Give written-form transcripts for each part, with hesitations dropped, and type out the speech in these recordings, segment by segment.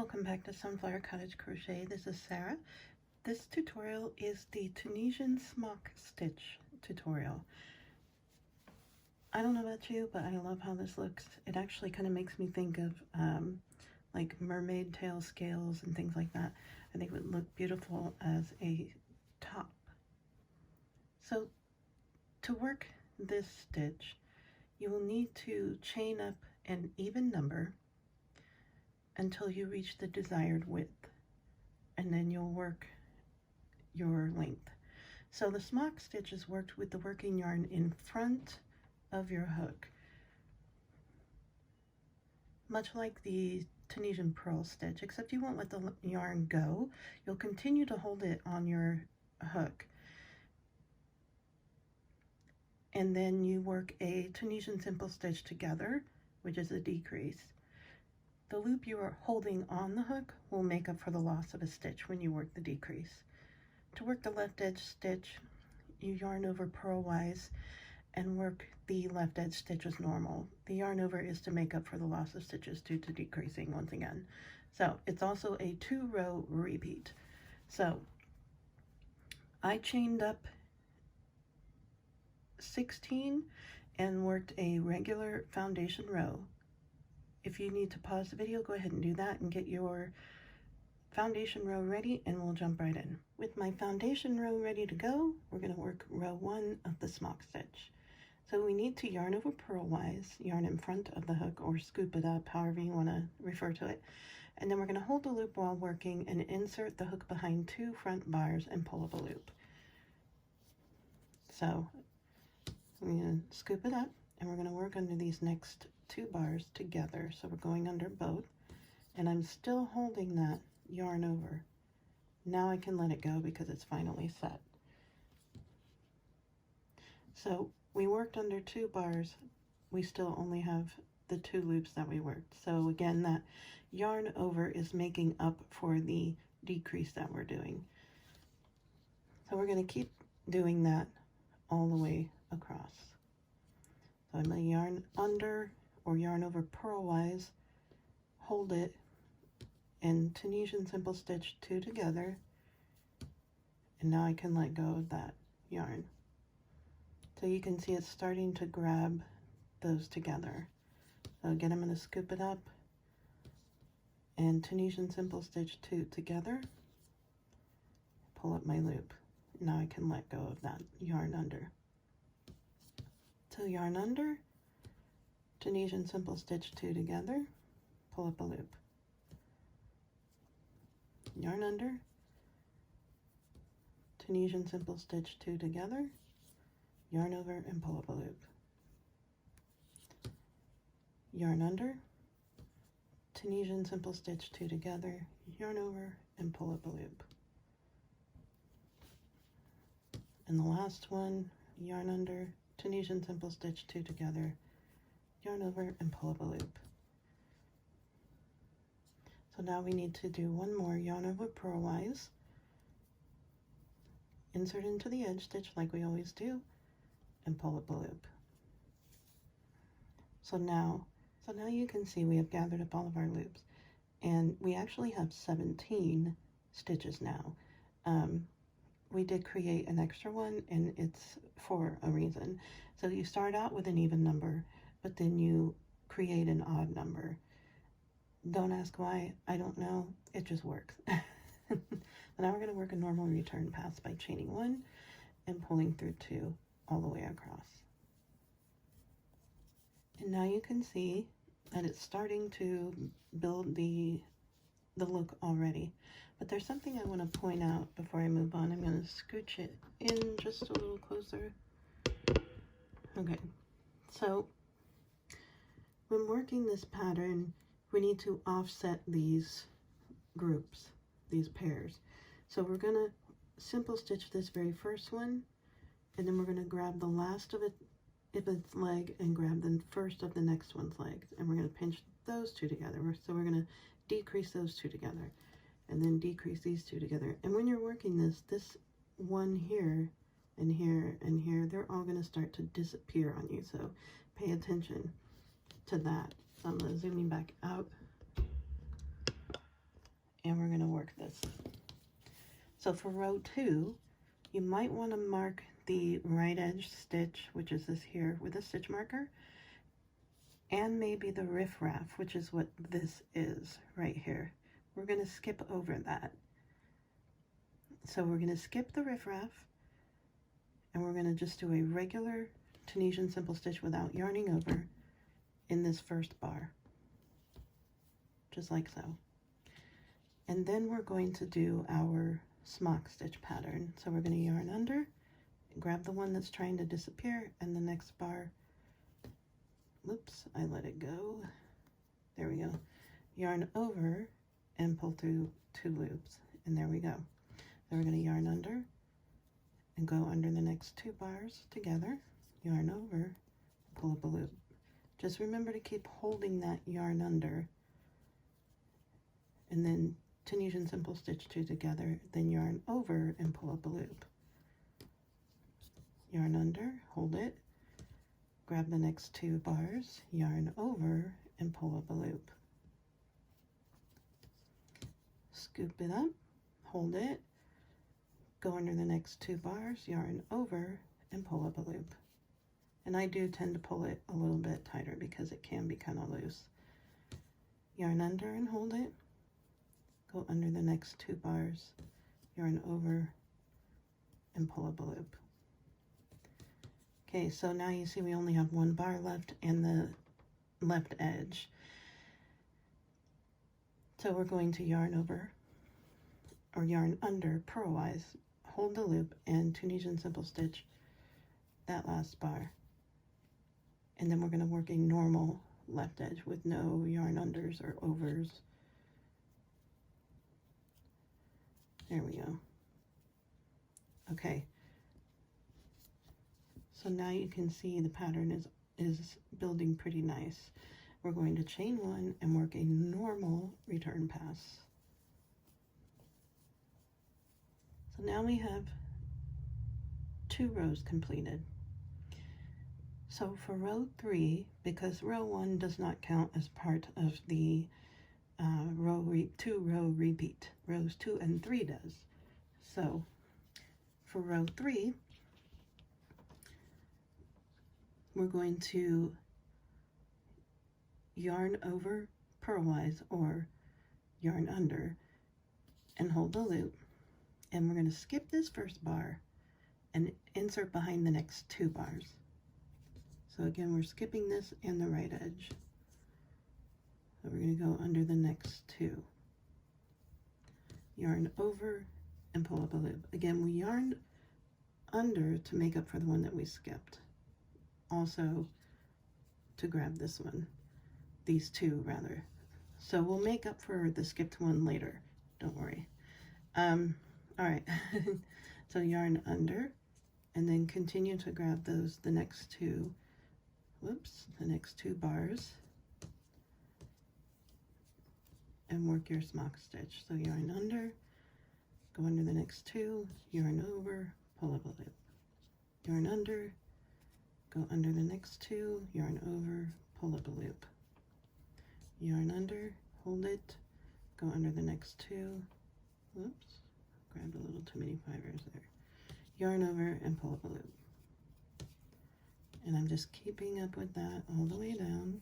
welcome back to Sunflower Cottage Crochet. This is Sarah. This tutorial is the Tunisian Smock Stitch tutorial. I don't know about you, but I love how this looks. It actually kind of makes me think of like mermaid tail scales and things like that. I think it would look beautiful as a top. So to work this stitch, you will need to chain up an even number until you reach the desired width, and then you'll work your length. So the smock stitch is worked with the working yarn in front of your hook, much like the Tunisian purl stitch, except you won't let the yarn go. You'll continue to hold it on your hook, and then you work a Tunisian simple stitch together, which is a decrease. The loop you are holding on the hook will make up for the loss of a stitch when you work the decrease. To work the left edge stitch, you yarn over purlwise and work the left edge stitch as normal. The yarn over is to make up for the loss of stitches due to decreasing once again. So it's also a 2-row repeat. So I chained up 16 and worked a regular foundation row. If you need to pause the video, go ahead and do that and get your foundation row ready, and we'll jump right in. With my foundation row ready to go, we're going to work row 1 of the smock stitch. So we need to yarn over purlwise, yarn in front of the hook or scoop it up, however you want to refer to it. And then we're going to hold the loop while working and insert the hook behind 2 front bars and pull up a loop. So we're going to scoop it up and we're going to work under these next 2 bars together. So we're going under both, and I'm still holding that yarn over. Now I can let it go because it's finally set. So we worked under 2 bars. We still only have the 2 loops that we worked. So again, that yarn over is making up for the decrease that we're doing. So we're going to keep doing that all the way across. So I'm going to yarn under or yarn over purlwise, hold it, and Tunisian simple stitch 2 together, and now I can let go of that yarn. So you can see it's starting to grab those together. So again, I'm going to scoop it up and Tunisian simple stitch 2 together, pull up my loop. Now I can let go of that yarn under. So yarn under, Tunisian simple stitch 2 together, pull up a loop. Yarn under, Tunisian simple stitch 2 together, yarn over and pull up a loop. Yarn under, Tunisian simple stitch 2 together, yarn over and pull up a loop. And the last one, yarn under, Tunisian simple stitch 2 together, yarn over and pull up a loop. So now we need to do one more yarn over purlwise, insert into the edge stitch like we always do, and pull up a loop. So now you can see we have gathered up all of our loops, and we actually have 17 stitches now. We did create an extra one, and it's for a reason. So you start out with an even number, but then you create an odd number. Don't ask why, I don't know, it just works. But now we're going to work a normal return pass by chaining 1 and pulling through 2 all the way across. And now you can see that it's starting to build the look already. But there's something I want to point out before I move on. I'm going to scooch it in just a little closer. Okay, so when working this pattern, we need to offset these groups, these pairs. So we're going to simple stitch this very first one, and then we're going to grab the last of it, if it's leg, and grab the first of the next one's legs, and we're going to pinch those 2 together. So we're going to decrease those 2 together, and then decrease these 2 together. And when you're working this one here and here and here, they're all going to start to disappear on you. So pay attention to that. So I'm going to zoom back out. and we're going to work this. So for row 2, you might want to mark the right edge stitch, which is this here, with a stitch marker, and maybe the riffraff, which is what this is right here. We're going to skip over that. So we're going to skip the riffraff, and we're going to just do a regular Tunisian simple stitch without yarning over in this first bar, just like so. And then we're going to do our smock stitch pattern. So we're going to yarn under, grab the one that's trying to disappear, and the next bar, whoops, I let it go. There we go. Yarn over and pull through 2 loops, and there we go. Then we're going to yarn under and go under the next 2 bars together, yarn over, pull up a loop. Just remember to keep holding that yarn under, and then Tunisian simple stitch 2 together, then yarn over and pull up a loop. Yarn under, hold it, grab the next 2 bars, yarn over and pull up a loop. Scoop it up, hold it, go under the next 2 bars, yarn over and pull up a loop. And I do tend to pull it a little bit tighter because it can be kind of loose. Yarn under and hold it, go under the next 2 bars, yarn over and pull up a loop. Okay, so now you see we only have 1 bar left and the left edge. So we're going to yarn over or yarn under purlwise, hold the loop, and Tunisian simple stitch that last bar. And then we're going to work a normal left edge with no yarn unders or overs. There we go. Okay. So now you can see the pattern is building pretty nice. We're going to chain 1 and work a normal return pass. So now we have 2 rows completed. So for row 3, because row 1 does not count as part of the 2 row repeat, rows 2 and 3 does. So for row 3, we're going to yarn over purlwise or yarn under and hold the loop, and we're going to skip this first bar and insert behind the next 2 bars. So again, we're skipping this and the right edge. So we're going to go under the next 2. Yarn over and pull up a loop. Again, we yarned under to make up for the one that we skipped. Also to grab this one, these 2 rather. So we'll make up for the skipped one later, don't worry. All right, so yarn under and then continue to grab the next 2, the next 2 bars and work your smock stitch. So yarn under, go under the next 2, yarn over, pull up a loop. Yarn under, go under the next 2, yarn over, pull up a loop. Yarn under, hold it, go under the next 2, whoops, grabbed a little too many fibers there. Yarn over and pull up a loop. And I'm just keeping up with that all the way down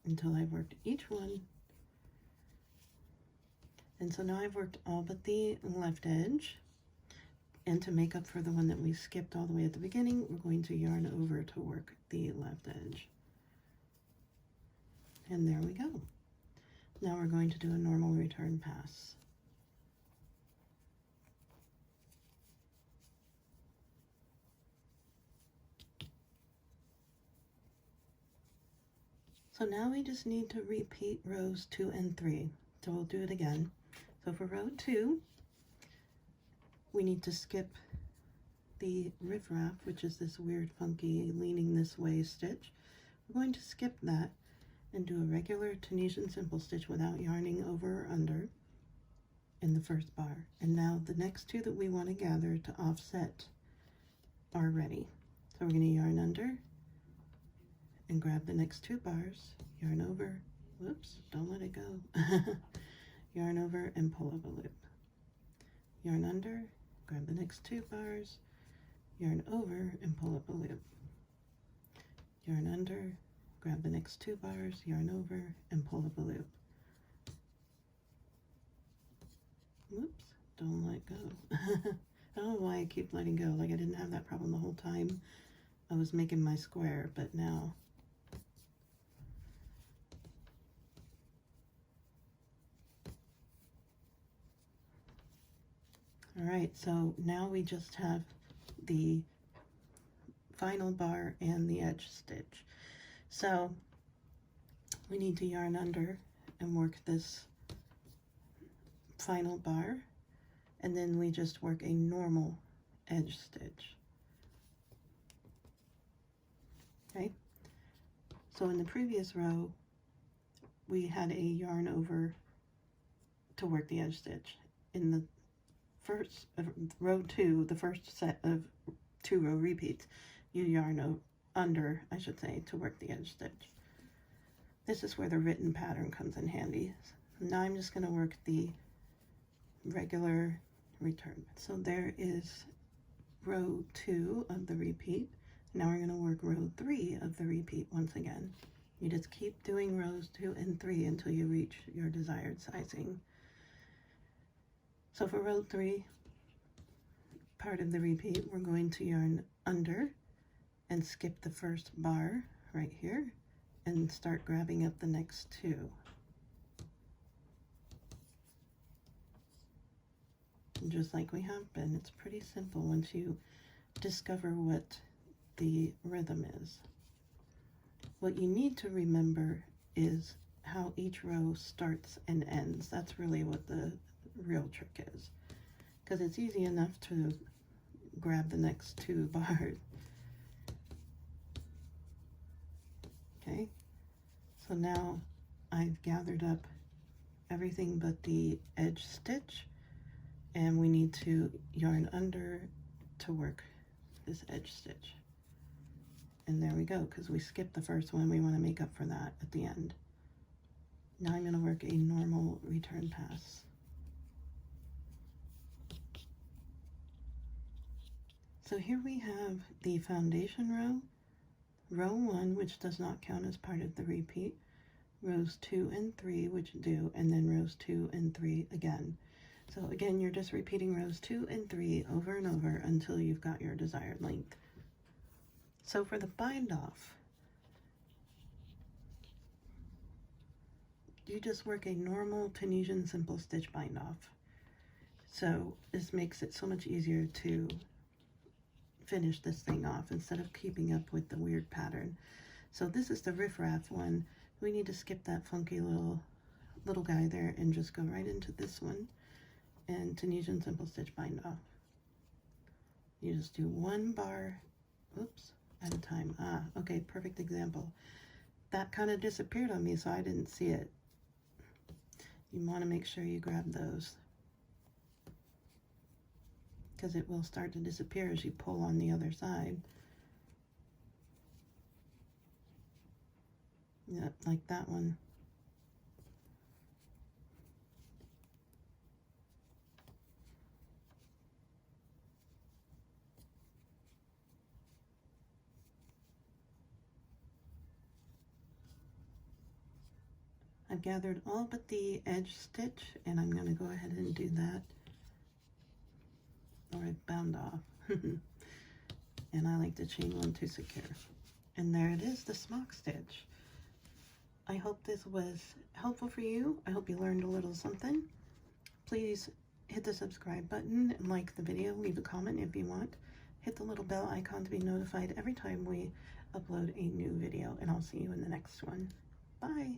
until I've worked each one. And so now I've worked all but the left edge. And to make up for the one that we skipped all the way at the beginning, we're going to yarn over to work the left edge. And there we go. Now we're going to do a normal return pass. So now we just need to repeat rows 2 and 3. So we'll do it again. So for row 2, we need to skip the riffraff, which is this weird funky leaning this way stitch. We're going to skip that and do a regular Tunisian simple stitch without yarning over or under in the first bar. And now the next 2 that we want to gather to offset are ready. So we're going to yarn under and grab the next 2 bars, yarn over, whoops, don't let it go, yarn over and pull up a loop, yarn under, grab the next 2 bars, yarn over and pull up a loop, yarn under, grab the next 2 bars, yarn over and pull up a loop. Whoops, don't let go. I don't know why I keep letting go, like I didn't have that problem the whole time I was making my square, but now. All right, so now we just have the final bar and the edge stitch. So we need to yarn under and work this final bar, and then we just work a normal edge stitch. Okay, so in the previous row we had a yarn over to work the edge stitch. In the first row 2, the first set of 2 row repeats, you yarn under, I should say, to work the edge stitch. This is where the written pattern comes in handy. Now I'm just going to work the regular return. So there is row 2 of the repeat. Now we're going to work row 3 of the repeat once again. You just keep doing rows 2 and 3 until you reach your desired sizing. So for row 3, part of the repeat, we're going to yarn under and skip the first bar right here and start grabbing up the next 2. And just like we have been, it's pretty simple once you discover what the rhythm is. What you need to remember is how each row starts and ends. That's really what the real trick is, because it's easy enough to grab the next 2 bars. Okay, so now I've gathered up everything but the edge stitch, and we need to yarn under to work this edge stitch. And there we go, because we skipped the first one. We want to make up for that at the end. Now I'm going to work a normal return pass. So here we have the foundation row, row 1, which does not count as part of the repeat, rows 2 and 3, which do, and then rows 2 and 3 again. So again, you're just repeating rows 2 and 3 over and over until you've got your desired length. So for the bind off, you just work a normal Tunisian simple stitch bind off. So this makes it so much easier to finish this thing off instead of keeping up with the weird pattern. So this is the riffraff one. We need to skip that funky little guy there and just go right into this one and Tunisian simple stitch bind off. You just do 1 bar, oops, at a time. Ah, okay, perfect example. That kind of disappeared on me, so I didn't see it. You want to make sure you grab those, because it will start to disappear as you pull on the other side. Yep, like that one. I've gathered all but the edge stitch, and I'm going to go ahead and do that. Or I've bound off. And I like to chain 1 to secure. And there it is, the smock stitch. I hope this was helpful for you. I hope you learned a little something. Please hit the subscribe button and like the video. Leave a comment if you want. Hit the little bell icon to be notified every time we upload a new video, and I'll see you in the next one. Bye.